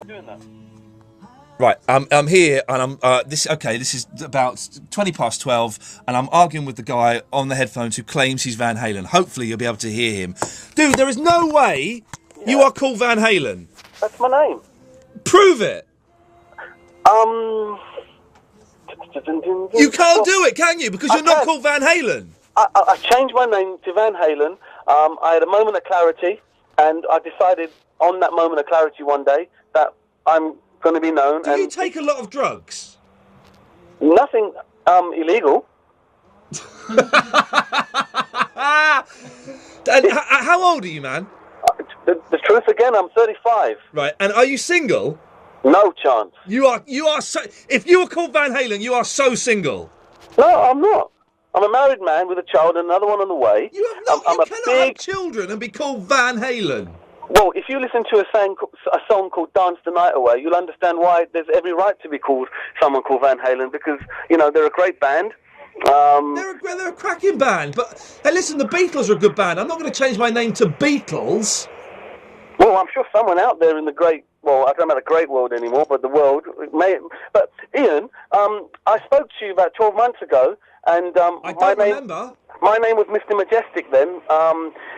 doing that. Right, I'm here, and this is about 20 past 12, and I'm arguing with the guy on the headphones who claims he's Van Halen. Hopefully you'll be able to hear him. Dude, there is no way you are called Van Halen. That's my name. Prove it. You can't do it, can you? Because you're not called Van Halen. I changed my name to Van Halen. I had a moment of clarity, and I decided on that moment of clarity one day that I'm going to be known. Do you take a lot of drugs? Nothing illegal. And how old are you, man? The truth again, I'm 35. Right, and are you single? No chance. You are so... If you were called Van Halen, you are so single. No, I'm not. I'm a married man with a child and another one on the way. You cannot have children and be called Van Halen. Well, if you listen to a song called Dance the Night Away, you'll understand why there's every right to be called someone called Van Halen, because, you know, they're a great band. They're a cracking band, but hey, listen, the Beatles are a good band. I'm not going to change my name to Beatles. Well, I'm sure someone out there in the great, well, I don't know about the great world anymore, but the world may. But Iain, I spoke to you about 12 months ago, and I don't remember. My name was Mr. Majestic then,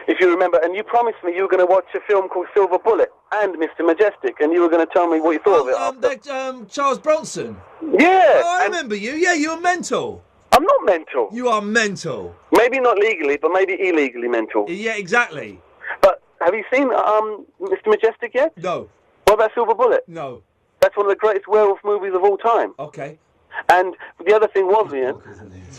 if you remember, and you promised me you were going to watch a film called Silver Bullet and Mr. Majestic, and you were going to tell me what you thought of it. Charles Bronson. Yeah. Oh, I remember you. Yeah, you were mental. I'm not mental. You are mental. Maybe not legally, but maybe illegally mental. Yeah, exactly. But have you seen Mr. Majestic yet? No. What about Silver Bullet? No. That's one of the greatest werewolf movies of all time. Okay. And the other thing was, Iain.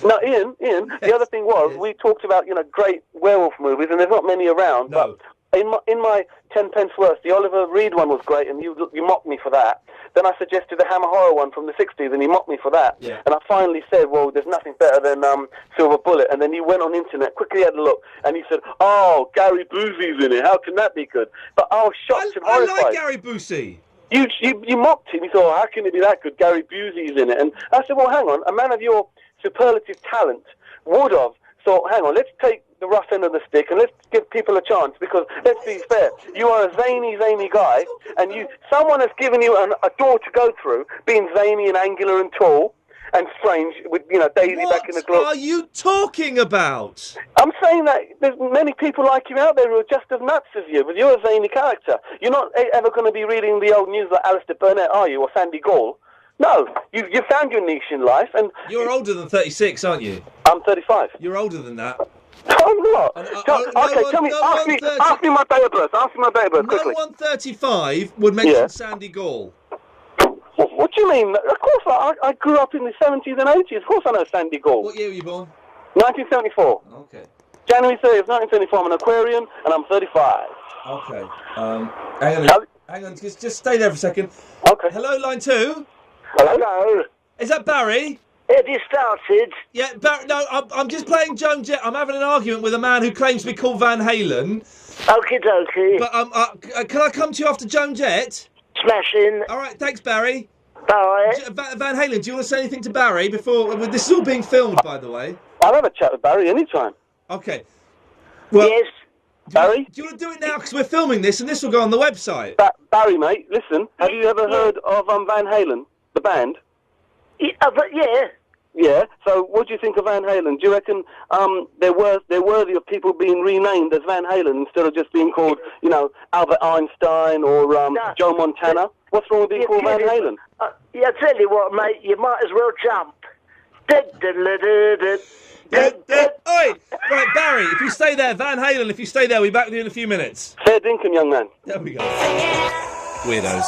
No, Iain. Yes. The other thing was, we talked about, you know, great werewolf movies, and there's not many around. No. But in my 10 pence worth, the Oliver Reed one was great, and you mocked me for that. Then I suggested the Hammer Horror one from the 60s, and you mocked me for that. Yeah. And I finally said, well, there's nothing better than Silver Bullet. And then you went on internet, quickly had a look, and you said, oh, Gary Busey's in it. How can that be good? But I was shocked and horrified. I like Gary Busey. You mocked him. You thought, how can it be that good? Gary Busey's in it. And I said, well, hang on. A man of your superlative talent would have thought, hang on, let's take the rough end of the stick and let's give people a chance, because let's be fair, you are a zany guy, and someone has given you a door to go through, being zany and angular and tall and strange with, you know, Daisy back in the glove. What are you talking about? I'm saying that there's many people like you out there who are just as nuts as you, but you're a zany character. You're not ever going to be reading the old news like Alistair Burnett, are you, or Sandy Gall? No, you found your niche in life, and you're older than 36, aren't you? I'm 35. You're older than that. I'm not. Tell me. Ask me my date of birth. Ask me my date of birth quickly. No 135 would mention Sandy Gall. What do you mean? Of course, I grew up in the 70s and 80s. Of course I know Sandy Gall. What year were you born? 1974. Okay. January 30th, 1974. I'm an Aquarian, and I'm 35. Okay. Hang on. Just stay there for a second. Okay. Hello, line 2. Hello. Is that Barry? Have you started? Yeah, Barry. No, I'm just playing Joan Jett. I'm having an argument with a man who claims to be called Van Halen. Okie dokie. But can I come to you after Joan Jett? Smashing. All right, thanks, Barry. Bye. Van Halen, do you want to say anything to Barry before... This is all being filmed, by the way. I'll have a chat with Barry anytime. Okay. Well, yes. Barry? Do you want to do it now? Because we're filming this, and this will go on the website. Barry, mate, listen. Have you ever heard of Van Halen, the band? Yeah. Yeah. So, what do you think of Van Halen? Do you reckon they're worthy of people being renamed as Van Halen instead of just being called, you know, Albert Einstein or Joe Montana? What's wrong with being called Van Halen? I tell you what, mate. You might as well jump. Oi! Right, Barry, if you stay there, Van Halen, if you stay there, we'll be back with you in a few minutes. Fair dinkum, young man. There we go. Weirdos.